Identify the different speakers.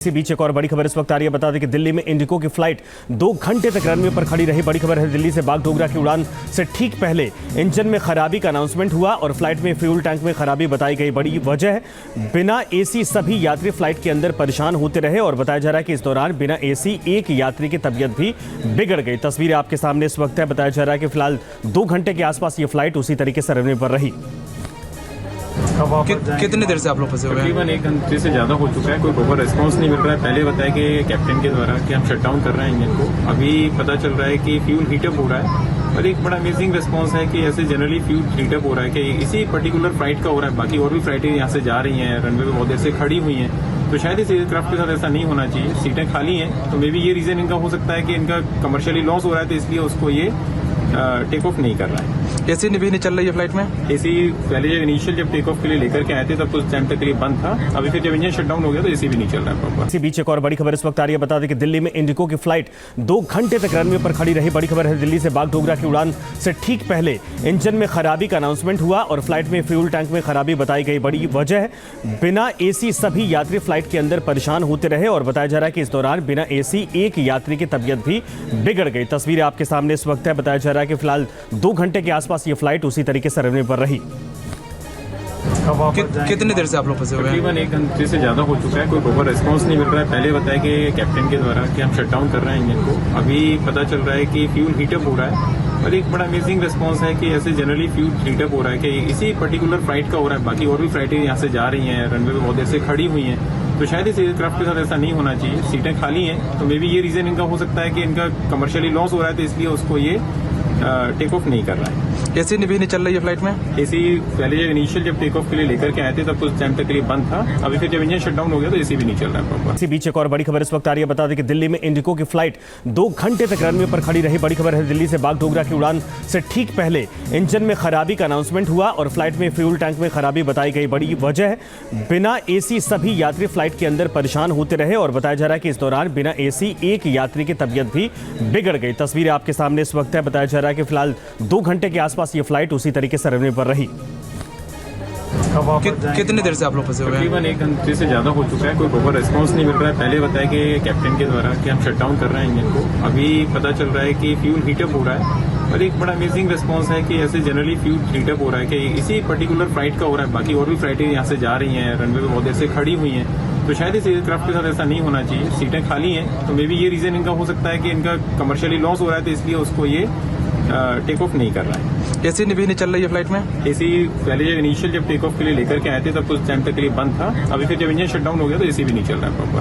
Speaker 1: इसी बीच एक और बड़ी खबर इस वक्त आ रही है। बता दें कि दिल्ली में इंडिगो की फ्लाइट 2 घंटे तक रनवे पर खड़ी रही। बड़ी खबर है, दिल्ली से बागडोगरा की उड़ान से ठीक पहले इंजन में खराबी का अनाउंसमेंट हुआ और फ्लाइट में फ्यूल टैंक में खराबी बताई गई। बड़ी वजह, बिना एसी सभी यात्री फ्लाइट के अंदर परेशान होते रहे और बताया जा रहा है कि इस दौरान बिना एसी एक यात्री की तबीयत भी बिगड़ गई। तस्वीरें आपके सामने इस वक्त है। बताया जा रहा है कि फिलहाल 2 घंटे के आसपास ये फ्लाइट उसी तरीके से रनवे पर रही।
Speaker 2: कितनी देर से आप लोग फंसे हुए हैं?
Speaker 3: तकरीबन 1 घंटे से ज़्यादा हो चुका है, कोई प्रॉपर रिस्पांस नहीं मिल रहा है। पहले बताया कि कैप्टन के द्वारा कि हम शट डाउन कर रहे हैं इंजन को, अभी पता चल रहा है कि फ्यूल हीटअप हो रहा है। और एक बड़ा अमेजिंग रिस्पांस है कि ऐसे जनरली फ्यूल हीटअप हो रहा है कि इसी पर्टिकुलर फ्लाइट का हो रहा है। बाकी और भी फ्लाइटें यहाँ से जा रही हैं, रनवे पे बहुत देर से खड़ी हुई हैं, तो शायद इस एयरक्राफ्ट के साथ ऐसा नहीं होना चाहिए। सीटें खाली हैं, तो मे बी ये रीजन इनका हो सकता है कि इनका कमर्शियली लॉस हो रहा है, तो इसलिए उसको ये टेक ऑफ नहीं कर रहा है।
Speaker 2: एसी भी नहीं चल रही है फ्लाइट में?
Speaker 3: एसी पहले जब इनिशियल जब टेक ऑफ के लिए लेकर के आए थे तब कुछ टाइम तक के लिए बंद था। अभी फिर जब इंजन शट डाउन हो गया तो एसी भी नहीं चल रहा है प्रॉपर।
Speaker 1: इसी बीच एक और बड़ी खबर इस वक्त आ रही है। बता दें कि दिल्ली में इंडिगो की फ्लाइट 2 घंटे तक रनवे पर खड़ी रही। बड़ी खबर है, दिल्ली से बागडोगरा की उड़ान से ठीक पहले इंजन में खराबी का अनाउंसमेंट हुआ और फ्लाइट में फ्यूल टैंक में खराबी बताई गई। बड़ी वजह, बिना एसी सभी यात्री फ्लाइट के अंदर परेशान होते रहे और बताया जा रहा है कि इस दौरान बिना एसी एक यात्री की तबीयत भी बिगड़ गई। तस्वीरें आपके सामने इस वक्त है। बताया जा रहा है कि फिलहाल 2 घंटे के आसपास ये फ्लाइट उसी तरीके से रनवे पर रही।
Speaker 2: कितनी देर से आप लोग फंसे हुए हैं?
Speaker 3: तकरीबन 1 घंटे से ज़्यादा हो चुका है, कोई प्रॉपर रिस्पांस नहीं मिल रहा है। पहले बताया कि कैप्टन के द्वारा कि हम शट डाउन कर रहे हैं इंजन को, अभी पता चल रहा है कि फ्यूल हीटअप हो रहा है। और एक बड़ा अमेजिंग रिस्पांस है कि ऐसे जनरली फ्यूल हीटअप हो रहा है कि इसी पर्टिकुलर फ्लाइट का हो रहा है। बाकी और भी फ्लाइटें यहाँ से जा रही हैं, रनवे पे बहुत देर से खड़ी हुई हैं, तो शायद इस एयरक्राफ्ट के साथ ऐसा नहीं होना चाहिए। सीटें खाली हैं, तो मे बी ये रीजन इनका हो सकता है कि इनका कमर्शियली लॉस हो रहा है, तो इसलिए उसको ये टेक ऑफ नहीं कर रहा है।
Speaker 2: एसी भी नहीं चल रही है फ्लाइट में?
Speaker 3: एसी पहले जब इनिशियल जब टेक ऑफ के लिए लेकर के आए थे तब कुछ टाइम तक के लिए बंद था। अभी फिर जब इंजन शट डाउन हो गया तो एसी भी नहीं चल रहा है प्रॉपर।
Speaker 1: इसी बीच एक और बड़ी खबर इस वक्त आ रही है। बता दें कि दिल्ली में इंडिगो की फ्लाइट 2 घंटे तक रनवे पर खड़ी रही। बड़ी खबर है, दिल्ली से बागडोगरा की उड़ान से ठीक पहले इंजन में खराबी का अनाउंसमेंट हुआ और फ्लाइट में फ्यूल टैंक में खराबी बताई गई। बड़ी वजह, बिना एसी सभी यात्री फ्लाइट के अंदर परेशान होते रहे और बताया जा रहा है कि इस दौरान बिना एसी एक यात्री की तबीयत भी बिगड़ गई। तस्वीरें आपके सामने इस वक्त है। बताया जा रहा है कि फिलहाल 2 घंटे के आसपास ये फ्लाइट उसी तरीके से रनवे पर रही।
Speaker 2: कितनी देर से आप लोग फंसे हुए हैं?
Speaker 3: तकरीबन 1 घंटे से ज़्यादा हो चुका है, कोई प्रॉपर रिस्पांस नहीं मिल रहा है। पहले बताया कि कैप्टन के द्वारा कि हम शट डाउन कर रहे हैं इंजन को, अभी पता चल रहा है कि फ्यूल हीटअप हो रहा है। और एक बड़ा अमेजिंग रिस्पांस है कि ऐसे जनरली फ्यूल हीटअप हो रहा है कि इसी पर्टिकुलर फ्लाइट का हो रहा है। बाकी और भी फ्लाइटें यहाँ से जा रही हैं, रनवे पे बहुत देर से खड़ी हुई हैं, तो शायद इस एयरक्राफ्ट के साथ ऐसा नहीं होना चाहिए। सीटें खाली हैं, तो मे बी ये रीजन इनका हो सकता है कि इनका कमर्शियली लॉस हो रहा है, तो इसलिए उसको ये टेक ऑफ नहीं कर रहा है।
Speaker 2: एसी भी नहीं चल रही है फ्लाइट में?
Speaker 3: एसी पहले जब इनिशियल जब टेक ऑफ के लिए लेकर के आए थे तब कुछ टाइम तक के लिए बंद था। अभी फिर जब इंजन शट डाउन हो गया तो एसी भी नहीं चल रहा है प्रॉपर।